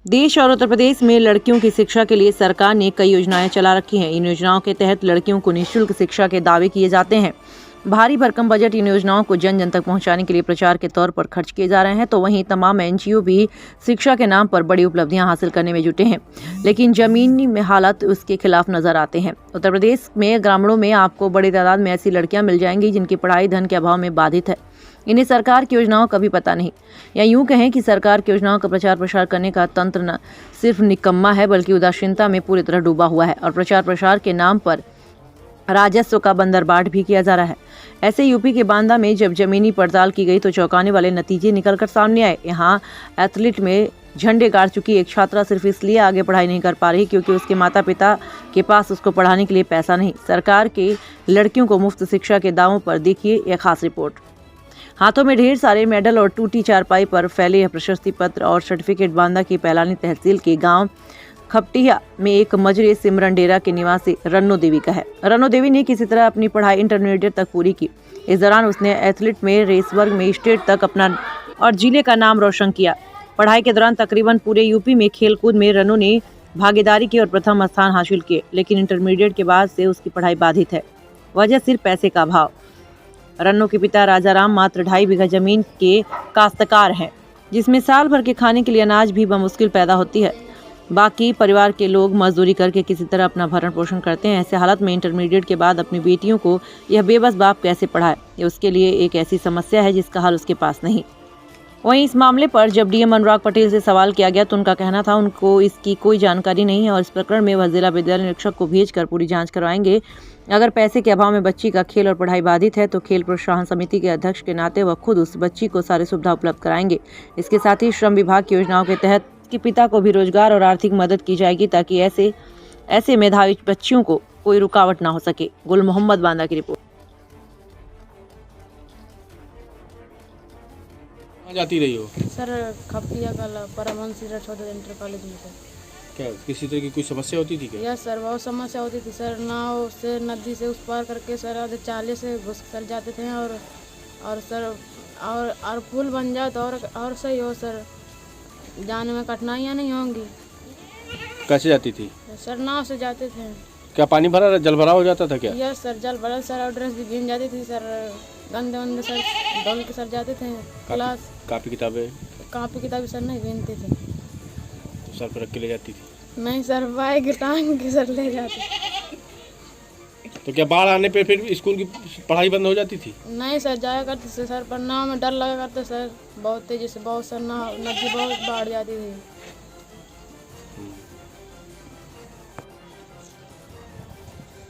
देश और उत्तर प्रदेश में लड़कियों की शिक्षा के लिए सरकार ने कई योजनाएं चला रखी हैं। इन योजनाओं के तहत लड़कियों को निःशुल्क शिक्षा के दावे किए जाते हैं। भारी भरकम बजट इन योजनाओं को जन जन तक पहुंचाने के लिए प्रचार के तौर पर खर्च किए जा रहे हैं। तो वहीं तमाम एनजीओ भी शिक्षा के नाम पर बड़ी उपलब्धियां हासिल करने में जुटे हैं, लेकिन जमीनी में हालात उसके खिलाफ नजर आते हैं। उत्तर प्रदेश में ग्रामीणों में आपको बड़ी तादाद में ऐसी लड़कियां मिल जाएंगी जिनकी पढ़ाई धन के अभाव में बाधित है। इन्हें सरकार की योजनाओं का भी पता नहीं, या यूं कहें कि सरकार की योजनाओं का प्रचार प्रसार करने का तंत्र न सिर्फ निकम्मा है बल्कि उदासीनता में पूरी तरह डूबा हुआ है और प्रचार प्रसार के नाम पर राजस्व का बंदरबाट भी किया जा रहा है। ऐसे यूपी के बांदा में जब जमीनी पड़ताल की गई तो चौंकाने वाले नतीजे निकलकर सामने आए। यहाँ एथलीट में झंडे गाड़ चुकी एक छात्रा सिर्फ इसलिए आगे पढ़ाई नहीं कर पा रही क्योंकि उसके माता पिता के पास उसको पढ़ाने के लिए पैसा नहीं। सरकार के लड़कियों को मुफ्त शिक्षा के दावों पर देखिए यह खास रिपोर्ट। हाथों में ढेर सारे मेडल और टूटी चारपाई पर फैले यह प्रशस्ति पत्र और सर्टिफिकेट बांदा की पैलानी तहसील के गांव खपटिया में एक मजरे सिमरन डेरा के निवासी रन्नो देवी का है। रन्नो देवी ने किसी तरह अपनी पढ़ाई इंटरमीडिएट तक पूरी की। इस दौरान उसने एथलीट में रेस वर्ग में स्टेट तक अपना और जिले का नाम रोशन किया। पढ़ाई के दौरान तकरीबन पूरे यूपी में खेलकूद में रन्नो ने भागीदारी की और प्रथम स्थान हासिल किए, लेकिन इंटरमीडिएट के बाद से उसकी पढ़ाई बाधित है। वजह सिर्फ पैसे का अभाव। रन्नो के पिता राजाराम मात्र 2.5 बीघा जमीन के काश्तकार हैं, जिसमें साल भर के खाने के लिए अनाज भी बमुश्किल पैदा होती है। बाकी परिवार के लोग मजदूरी करके किसी तरह अपना भरण पोषण करते हैं। ऐसे हालत में इंटरमीडिएट के बाद अपनी बेटियों को यह बेबस बाप कैसे पढ़ाए, ये उसके लिए एक ऐसी समस्या है जिसका हल उसके पास नहीं। वहीं इस मामले पर जब डीएम अनुराग पटेल से सवाल किया गया तो उनका कहना था उनको इसकी कोई जानकारी नहीं है और इस प्रकरण में वह जिला विद्यालय निरीक्षक को भेजकर पूरी जांच करवाएंगे। अगर पैसे के अभाव में बच्ची का खेल और पढ़ाई बाधित है तो खेल प्रोत्साहन समिति के अध्यक्ष के नाते वह खुद उस बच्ची को सारी सुविधा उपलब्ध कराएंगे। इसके साथ ही श्रम विभाग की योजनाओं के तहत के पिता को भी रोजगार और आर्थिक मदद की जाएगी ताकि ऐसे मेधावी बच्चियों को कोई रुकावट ना हो सके। गुल मोहम्मद बांदा की रिपोर्ट। कहाँ जाती रही हो? सर खपटिया का परमहंस छोटे इंटर कॉलेज में सर। क्या किसी तरह की कोई समस्या होती थी क्या? यस सर, बहुत समस्या होती थी सर। नाव से नदी से उस पार करके सर आधे चाले से घुस कर जाते थे और सर और पुल बन जाए तो और सही हो सर, जाने में कठिनाइयाँ नहीं होंगी। कैसे जाती थी? सर नाव से जाते थे। क्या पानी भरा जल भरा हो जाता था क्या? यस सर, जल भरा सर और ड्रेस भी भीग जाती थी सर, गंदे वंदे सर डोल के सर जाते थे। क्लास कापी किताबें सर नहीं पहनते थे। तो सर पर रख के ले जाती थी? नहीं सर, बैग टांग के सर ले जाते। तो क्या बाढ़ आने पे फिर स्कूल की पढ़ाई बंद हो जाती थी? नहीं सर, जाया करते थे सर, पर नाव में डर लगा करते सर, बहुत तेजी से बहुत सर नाव नदी बहुत बाढ़ जाती थी।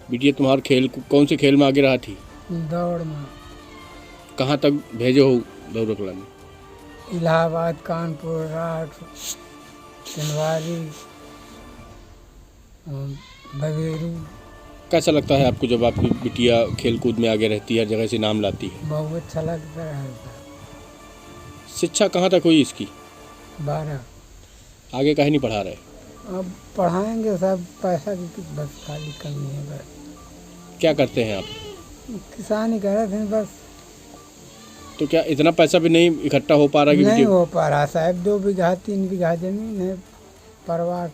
बिटिया तुम्हारा कौन से खेल में आगे रहा थी? दौड़ में। कहाँ तक भेजे हो दौड़ में? इलाहाबाद, कानपुर, राठ, सिंहवारी, बवेरू। कैसा लगता है आपको जब आपकी बिटिया खेल कूद में आगे रहती है, हर जगह से नाम लाती है? बहुत अच्छा लगता है। शिक्षा कहाँ तक हुई इसकी? 12। आगे कहीं नहीं पढ़ा रहे? अब पढ़ाएंगे सब, पैसा की बस खाली कमी है। बस क्या करते हैं आप? किसानी कर रहे थे बस। तो क्या इतना पैसा भी नहीं इकट्ठा हो पा रहा? नहीं हो पा रहा साहब, 2 बीघा 3 बीघा जमीन है, परवाह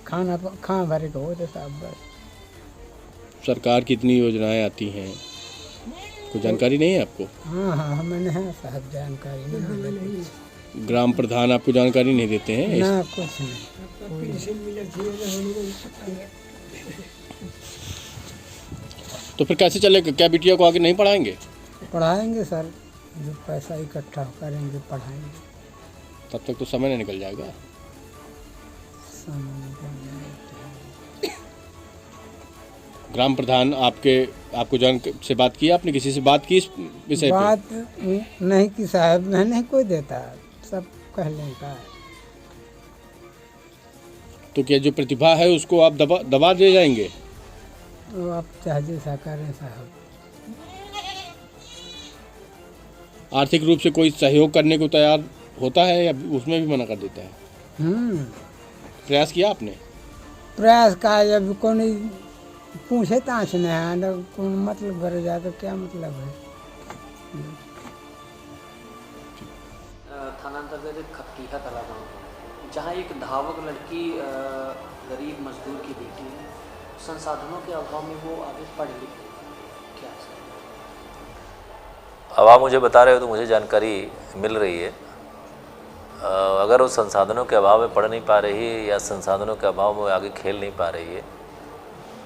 खाना भरे को होते साहब। बस सरकार की इतनी योजनाएं आती हैं, कोई जानकारी नहीं है आपको? हाँ, हमें नहीं साहब जानकारी नहीं। ग्राम प्रधान आपको जानकारी नहीं देते हैं? ना कुछ नहीं। तो फिर कैसे चलेगा? क्या बिटिया को आगे नहीं पढ़ाएंगे? पढ़ाएंगे सर, जो पैसा इकट्ठा करेंगे पढ़ाएंगे। तब तक तो समय नहीं निकल जाएगा। ग्राम प्रधान आपको जान से बात की आपने? किसी से बात की इस विषय पे? बात नहीं की साहब, नहीं कोई देता, सब कहने का। तो क्या जो प्रतिभा है उसको आप दबा दे जाएंगे? तो आप चाहे जैसा करें साहब। आर्थिक रूप से कोई सहयोग करने को तैयार होता है या उसमें भी मना कर देता है? प्रयास किया आपने? प्रयास का जब कौन पूछे ताछ नहीं कौन मतलब भर जाए तो क्या मतलब है। थाना अंतर्गत खपटिया तालाब जहाँ एक धावक लड़की गरीब मजदूर की बेटी है, संसाधनों के अभाव में वो आगे पढ़ लिख क्या सर? अब आप मुझे बता रहे हो तो मुझे जानकारी मिल रही है। अगर वो संसाधनों के अभाव में पढ़ नहीं पा रही है या संसाधनों के अभाव में आगे खेल नहीं पा रही है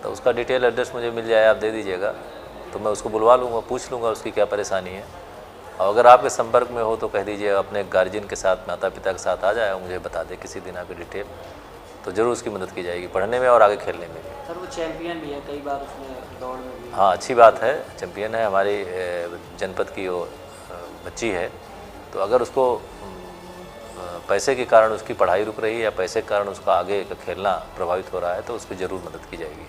तो उसका डिटेल एड्रेस मुझे मिल जाए, आप दे दीजिएगा तो मैं उसको बुलवा लूँगा, पूछ लूँगा उसकी क्या परेशानी है। और अगर आपके संपर्क में हो तो कह दीजिए अपने गार्जियन के साथ, माता पिता के साथ आ जाए और मुझे बता दे किसी दिन आपकी डिटेल, तो ज़रूर उसकी मदद की जाएगी पढ़ने में और आगे खेलने में भी। सर वो चैंपियन भी है, कई बार उसमें दौड़ में भी। हाँ, अच्छी बात है, चैंपियन है, हमारी जनपद की वो बच्ची है। तो अगर उसको पैसे के कारण उसकी पढ़ाई रुक रही है या पैसे के कारण उसका आगे का खेलना प्रभावित हो रहा है तो उसकी ज़रूर मदद की जाएगी।